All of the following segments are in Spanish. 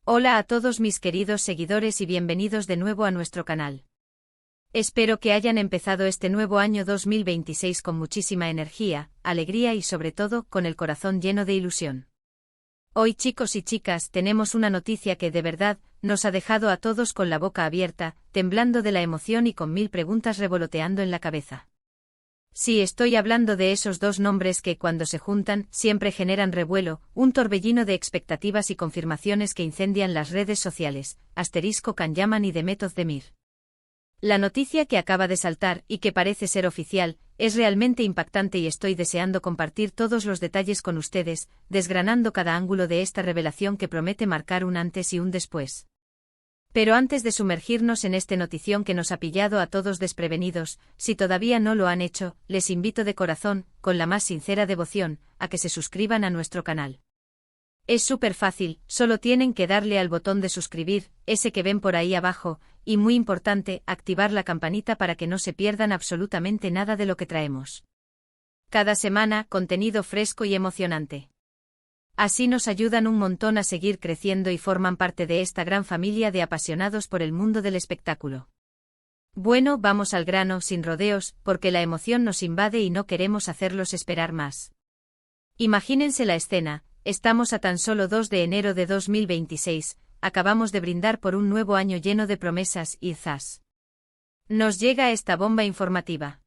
Hola a todos mis queridos seguidores y bienvenidos de nuevo a nuestro canal. Espero que hayan empezado este nuevo año 2026 con muchísima energía, alegría y sobre todo con el corazón lleno de ilusión. Hoy, chicos y chicas, tenemos una noticia que de verdad nos ha dejado a todos con la boca abierta, temblando de la emoción y con mil preguntas revoloteando en la cabeza. Sí, estoy hablando de esos dos nombres que, cuando se juntan, siempre generan revuelo, un torbellino de expectativas y confirmaciones que incendian las redes sociales, *Kan-Yaman y Demet Özdemir. La noticia que acaba de saltar, y que parece ser oficial, es realmente impactante y estoy deseando compartir todos los detalles con ustedes, desgranando cada ángulo de esta revelación que promete marcar un antes y un después. Pero antes de sumergirnos en este notición que nos ha pillado a todos desprevenidos, si todavía no lo han hecho, les invito de corazón, con la más sincera devoción, a que se suscriban a nuestro canal. Es súper fácil, solo tienen que darle al botón de suscribir, ese que ven por ahí abajo, y muy importante, activar la campanita para que no se pierdan absolutamente nada de lo que traemos. Cada semana, contenido fresco y emocionante. Así nos ayudan un montón a seguir creciendo y forman parte de esta gran familia de apasionados por el mundo del espectáculo. Bueno, vamos al grano, sin rodeos, porque la emoción nos invade y no queremos hacerlos esperar más. Imagínense la escena, estamos a tan solo 2 de enero de 2026, acabamos de brindar por un nuevo año lleno de promesas y ¡zas! Nos llega esta bomba informativa.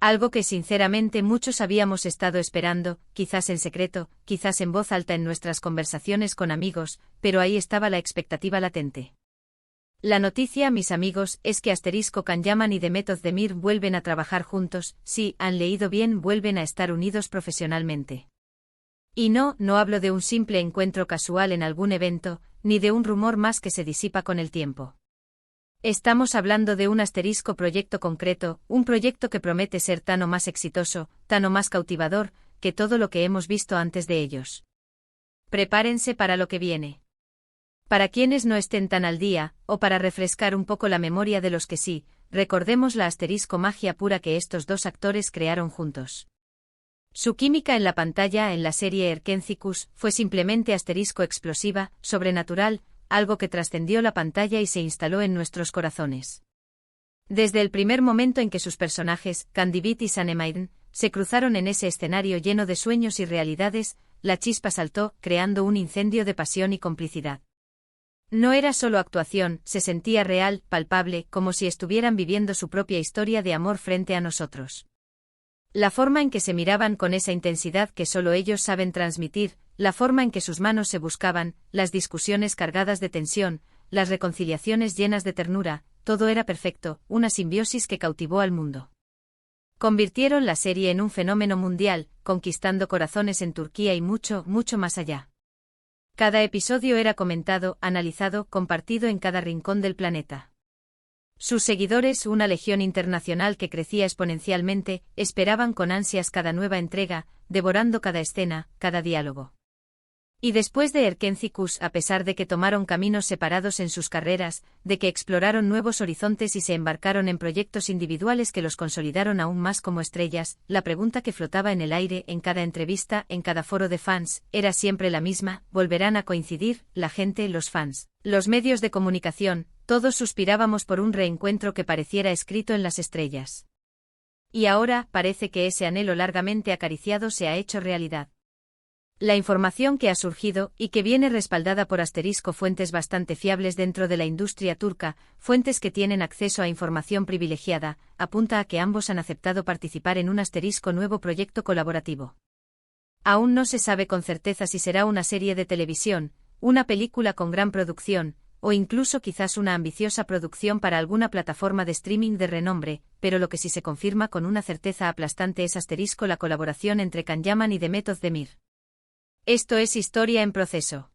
Algo que sinceramente muchos habíamos estado esperando, quizás en secreto, quizás en voz alta en nuestras conversaciones con amigos, pero ahí estaba la expectativa latente. La noticia, mis amigos, es que *Kan-Yaman y Demet Özdemir vuelven a trabajar juntos, sí, han leído bien, vuelven a estar unidos profesionalmente. Y no hablo de un simple encuentro casual en algún evento, ni de un rumor más que se disipa con el tiempo. Estamos hablando de un proyecto concreto, un proyecto que promete ser tan o más exitoso, tan o más cautivador, que todo lo que hemos visto antes de ellos. Prepárense para lo que viene. Para quienes no estén tan al día, o para refrescar un poco la memoria de los que sí, recordemos la magia pura que estos dos actores crearon juntos. Su química en la pantalla en la serie Erkenzikus fue simplemente explosiva, sobrenatural, algo que trascendió la pantalla y se instaló en nuestros corazones. Desde el primer momento en que sus personajes, Candivit y Sanemaiden, se cruzaron en ese escenario lleno de sueños y realidades, la chispa saltó, creando un incendio de pasión y complicidad. No era solo actuación, se sentía real, palpable, como si estuvieran viviendo su propia historia de amor frente a nosotros. La forma en que se miraban con esa intensidad que solo ellos saben transmitir, la forma en que sus manos se buscaban, las discusiones cargadas de tensión, las reconciliaciones llenas de ternura, todo era perfecto, una simbiosis que cautivó al mundo. Convirtieron la serie en un fenómeno mundial, conquistando corazones en Turquía y mucho más allá. Cada episodio era comentado, analizado, compartido en cada rincón del planeta. Sus seguidores, una legión internacional que crecía exponencialmente, esperaban con ansias cada nueva entrega, devorando cada escena, cada diálogo. Y después de Erkenzikus, a pesar de que tomaron caminos separados en sus carreras, de que exploraron nuevos horizontes y se embarcaron en proyectos individuales que los consolidaron aún más como estrellas, la pregunta que flotaba en el aire, en cada entrevista, en cada foro de fans, era siempre la misma: ¿volverán a coincidir? La gente, los fans, los medios de comunicación, todos suspirábamos por un reencuentro que pareciera escrito en las estrellas. Y ahora, parece que ese anhelo largamente acariciado se ha hecho realidad. La información que ha surgido, y que viene respaldada por fuentes bastante fiables dentro de la industria turca, fuentes que tienen acceso a información privilegiada, apunta a que ambos han aceptado participar en un nuevo proyecto colaborativo. Aún no se sabe con certeza si será una serie de televisión, una película con gran producción, o incluso quizás una ambiciosa producción para alguna plataforma de streaming de renombre, pero lo que sí se confirma con una certeza aplastante es la colaboración entre Kan-Yaman y Demet Özdemir. Esto es historia en proceso.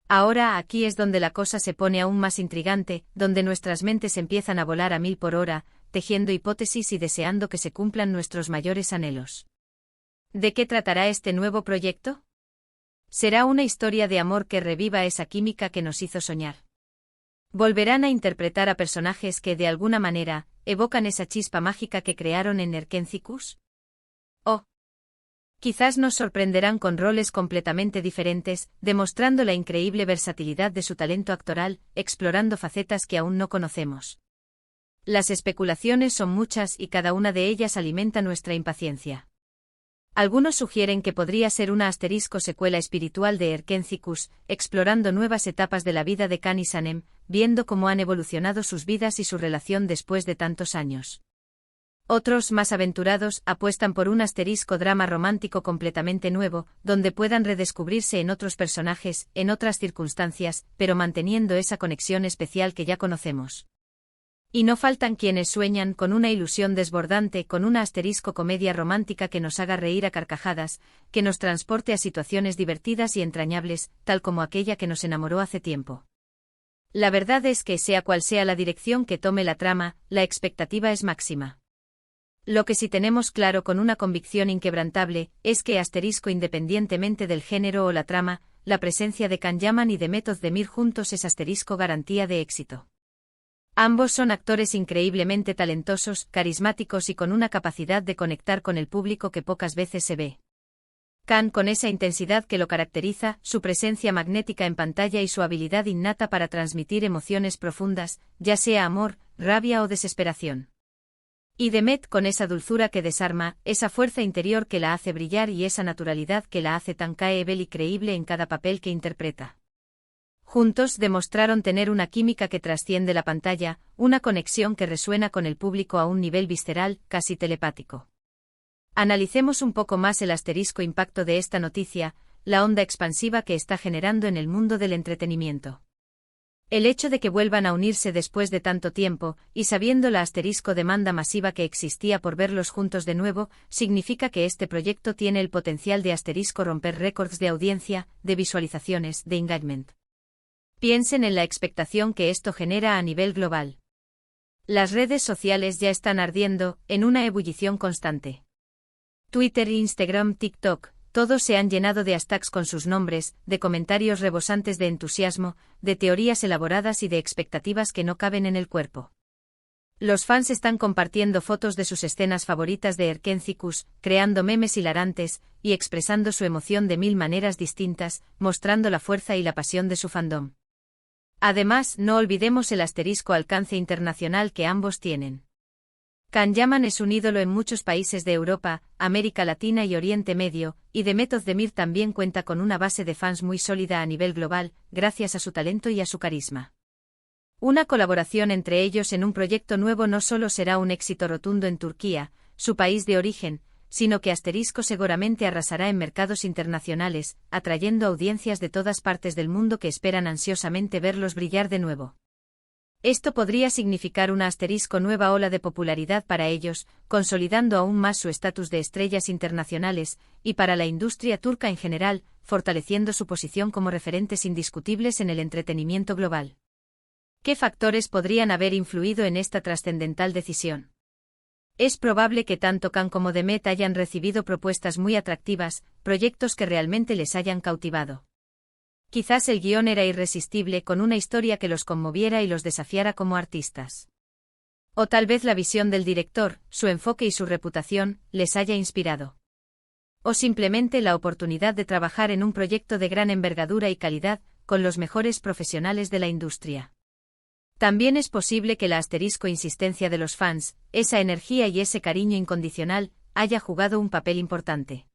Ahora aquí es donde la cosa se pone aún más intrigante, donde nuestras mentes empiezan a volar a 1000 por hora, tejiendo hipótesis y deseando que se cumplan nuestros mayores anhelos. ¿De qué tratará este nuevo proyecto? ¿Será una historia de amor que reviva esa química que nos hizo soñar? ¿Volverán a interpretar a personajes que de alguna manera evocan esa chispa mágica que crearon en Erkenzikus? ¿O Quizás nos sorprenderán con roles completamente diferentes, demostrando la increíble versatilidad de su talento actoral, explorando facetas que aún no conocemos. Las especulaciones son muchas y cada una de ellas alimenta nuestra impaciencia. Algunos sugieren que podría ser una secuela espiritual de Erkencis, explorando nuevas etapas de la vida de Can y Sanem, viendo cómo han evolucionado sus vidas y su relación después de tantos años. Otros, más aventurados, apuestan por un drama romántico completamente nuevo, donde puedan redescubrirse en otros personajes, en otras circunstancias, pero manteniendo esa conexión especial que ya conocemos. Y no faltan quienes sueñan con una ilusión desbordante, con una comedia romántica que nos haga reír a carcajadas, que nos transporte a situaciones divertidas y entrañables, tal como aquella que nos enamoró hace tiempo. La verdad es que, sea cual sea la dirección que tome la trama, la expectativa es máxima. Lo que sí tenemos claro con una convicción inquebrantable, es que independientemente del género o la trama, la presencia de Can Yaman y de Method Demir juntos es garantía de éxito. Ambos son actores increíblemente talentosos, carismáticos y con una capacidad de conectar con el público que pocas veces se ve. Can, con esa intensidad que lo caracteriza, su presencia magnética en pantalla y su habilidad innata para transmitir emociones profundas, ya sea amor, rabia o desesperación. Y Demet, con esa dulzura que desarma, esa fuerza interior que la hace brillar y esa naturalidad que la hace tan caebel y creíble en cada papel que interpreta. Juntos demostraron tener una química que trasciende la pantalla, una conexión que resuena con el público a un nivel visceral, casi telepático. Analicemos un poco más el impacto de esta noticia, la onda expansiva que está generando en el mundo del entretenimiento. El hecho de que vuelvan a unirse después de tanto tiempo, y sabiendo la demanda masiva que existía por verlos juntos de nuevo, significa que este proyecto tiene el potencial de romper récords de audiencia, de visualizaciones, de engagement. Piensen en la expectación que esto genera a nivel global. Las redes sociales ya están ardiendo, en una ebullición constante. Twitter, Instagram, TikTok, todos se han llenado de hashtags con sus nombres, de comentarios rebosantes de entusiasmo, de teorías elaboradas y de expectativas que no caben en el cuerpo. Los fans están compartiendo fotos de sus escenas favoritas de Erkencis, creando memes hilarantes, y expresando su emoción de 1000 maneras distintas, mostrando la fuerza y la pasión de su fandom. Además, no olvidemos el alcance internacional que ambos tienen. Can Yaman es un ídolo en muchos países de Europa, América Latina y Oriente Medio, y The Method Demir también cuenta con una base de fans muy sólida a nivel global, gracias a su talento y a su carisma. Una colaboración entre ellos en un proyecto nuevo no solo será un éxito rotundo en Turquía, su país de origen, sino que seguramente arrasará en mercados internacionales, atrayendo audiencias de todas partes del mundo que esperan ansiosamente verlos brillar de nuevo. Esto podría significar una nueva ola de popularidad para ellos, consolidando aún más su estatus de estrellas internacionales, y para la industria turca en general, fortaleciendo su posición como referentes indiscutibles en el entretenimiento global. ¿Qué factores podrían haber influido en esta trascendental decisión? Es probable que tanto Can como Demet hayan recibido propuestas muy atractivas, proyectos que realmente les hayan cautivado. Quizás el guión era irresistible, con una historia que los conmoviera y los desafiara como artistas. O tal vez la visión del director, su enfoque y su reputación, les haya inspirado. O simplemente la oportunidad de trabajar en un proyecto de gran envergadura y calidad, con los mejores profesionales de la industria. También es posible que la insistencia de los fans, esa energía y ese cariño incondicional, haya jugado un papel importante.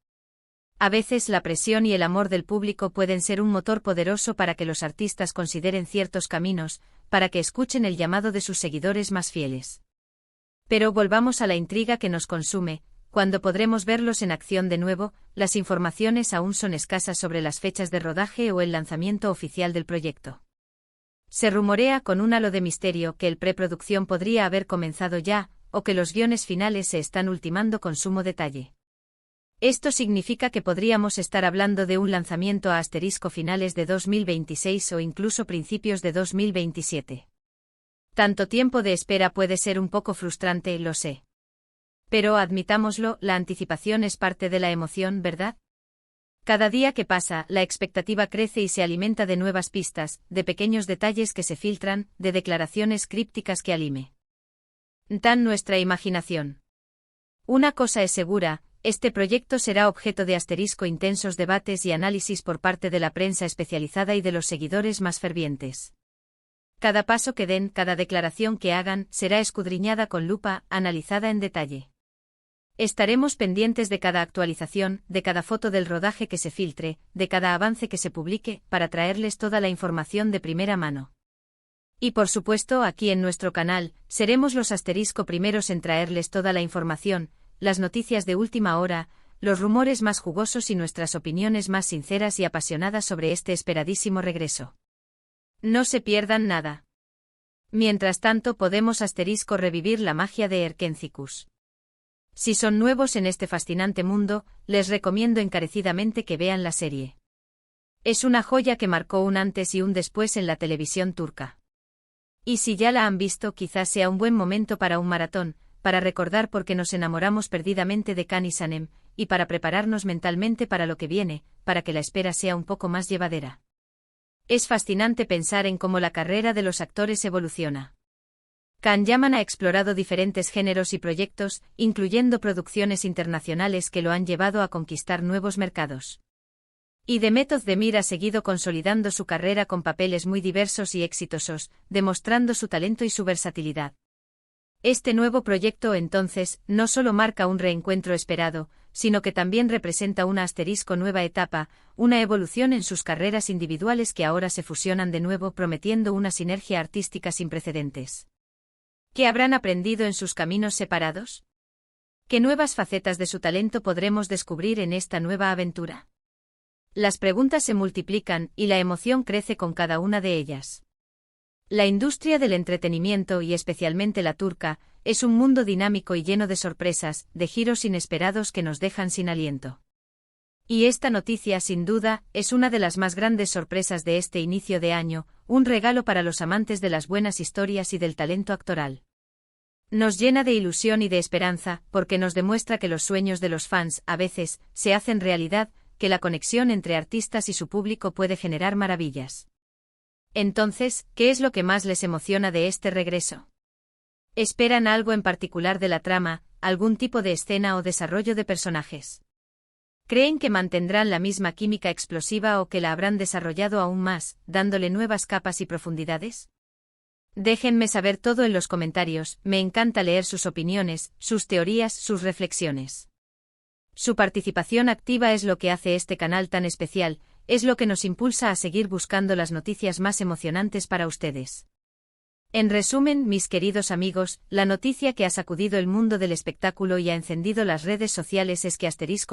A veces la presión y el amor del público pueden ser un motor poderoso para que los artistas consideren ciertos caminos, para que escuchen el llamado de sus seguidores más fieles. Pero volvamos a la intriga que nos consume, ¿cuándo podremos verlos en acción de nuevo? Las informaciones aún son escasas sobre las fechas de rodaje o el lanzamiento oficial del proyecto. Se rumorea con un halo de misterio que el preproducción podría haber comenzado ya, o que los guiones finales se están ultimando con sumo detalle. Esto significa que podríamos estar hablando de un lanzamiento a finales de 2026 o incluso principios de 2027. Tanto tiempo de espera puede ser un poco frustrante, lo sé. Pero admitámoslo, la anticipación es parte de la emoción, ¿verdad? Cada día que pasa, la expectativa crece y se alimenta de nuevas pistas, de pequeños detalles que se filtran, de declaraciones crípticas que alimentan nuestra imaginación. Una cosa es segura, este proyecto será objeto de intensos debates y análisis por parte de la prensa especializada y de los seguidores más fervientes. Cada paso que den, cada declaración que hagan, será escudriñada con lupa, analizada en detalle. Estaremos pendientes de cada actualización, de cada foto del rodaje que se filtre, de cada avance que se publique, para traerles toda la información de primera mano. Y por supuesto, aquí en nuestro canal, seremos los primeros en traerles toda la información, las noticias de última hora, los rumores más jugosos y nuestras opiniones más sinceras y apasionadas sobre este esperadísimo regreso. No se pierdan nada. Mientras tanto podemos revivir la magia de Erkencicus. Si son nuevos en este fascinante mundo, les recomiendo encarecidamente que vean la serie. Es una joya que marcó un antes y un después en la televisión turca. Y si ya la han visto, quizás sea un buen momento para un maratón, para recordar por qué nos enamoramos perdidamente de Can y Sanem, y para prepararnos mentalmente para lo que viene, para que la espera sea un poco más llevadera. Es fascinante pensar en cómo la carrera de los actores evoluciona. Can Yaman ha explorado diferentes géneros y proyectos, incluyendo producciones internacionales que lo han llevado a conquistar nuevos mercados. Y Demet Özdemir ha seguido consolidando su carrera con papeles muy diversos y exitosos, demostrando su talento y su versatilidad. Este nuevo proyecto, entonces, no solo marca un reencuentro esperado, sino que también representa una nueva etapa, una evolución en sus carreras individuales que ahora se fusionan de nuevo, prometiendo una sinergia artística sin precedentes. ¿Qué habrán aprendido en sus caminos separados? ¿Qué nuevas facetas de su talento podremos descubrir en esta nueva aventura? Las preguntas se multiplican y la emoción crece con cada una de ellas. La industria del entretenimiento, y especialmente la turca, es un mundo dinámico y lleno de sorpresas, de giros inesperados que nos dejan sin aliento. Y esta noticia, sin duda, es una de las más grandes sorpresas de este inicio de año, un regalo para los amantes de las buenas historias y del talento actoral. Nos llena de ilusión y de esperanza, porque nos demuestra que los sueños de los fans, a veces, se hacen realidad, que la conexión entre artistas y su público puede generar maravillas. Entonces, ¿qué es lo que más les emociona de este regreso? ¿Esperan algo en particular de la trama, algún tipo de escena o desarrollo de personajes? ¿Creen que mantendrán la misma química explosiva o que la habrán desarrollado aún más, dándole nuevas capas y profundidades? Déjenme saber todo en los comentarios, me encanta leer sus opiniones, sus teorías, sus reflexiones. Su participación activa es lo que hace este canal tan especial, es lo que nos impulsa a seguir buscando las noticias más emocionantes para ustedes. En resumen, mis queridos amigos, la noticia que ha sacudido el mundo del espectáculo y ha encendido las redes sociales es que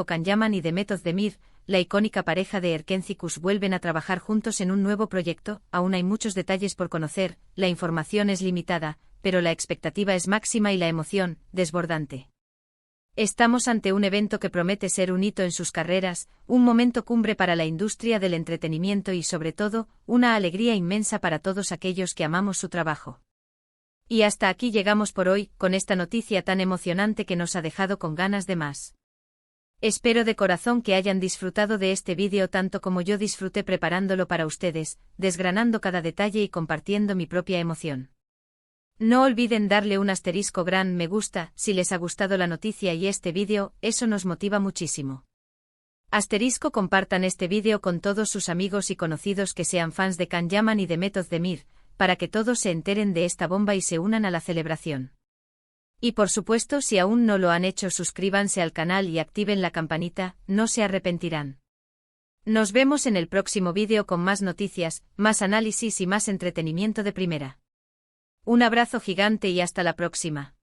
Can Yaman y Demet Özdemir, la icónica pareja de Erkencicus, vuelven a trabajar juntos en un nuevo proyecto. Aún hay muchos detalles por conocer, la información es limitada, pero la expectativa es máxima y la emoción, desbordante. Estamos ante un evento que promete ser un hito en sus carreras, un momento cumbre para la industria del entretenimiento y, sobre todo, una alegría inmensa para todos aquellos que amamos su trabajo. Y hasta aquí llegamos por hoy, con esta noticia tan emocionante que nos ha dejado con ganas de más. Espero de corazón que hayan disfrutado de este vídeo tanto como yo disfruté preparándolo para ustedes, desgranando cada detalle y compartiendo mi propia emoción. No olviden darle un gran me gusta si les ha gustado la noticia y este vídeo, eso nos motiva muchísimo. Compartan este vídeo con todos sus amigos y conocidos que sean fans de Can Yaman y Demet Özdemir, para que todos se enteren de esta bomba y se unan a la celebración. Y por supuesto, si aún no lo han hecho, suscríbanse al canal y activen la campanita, no se arrepentirán. Nos vemos en el próximo vídeo con más noticias, más análisis y más entretenimiento de primera. Un abrazo gigante y hasta la próxima.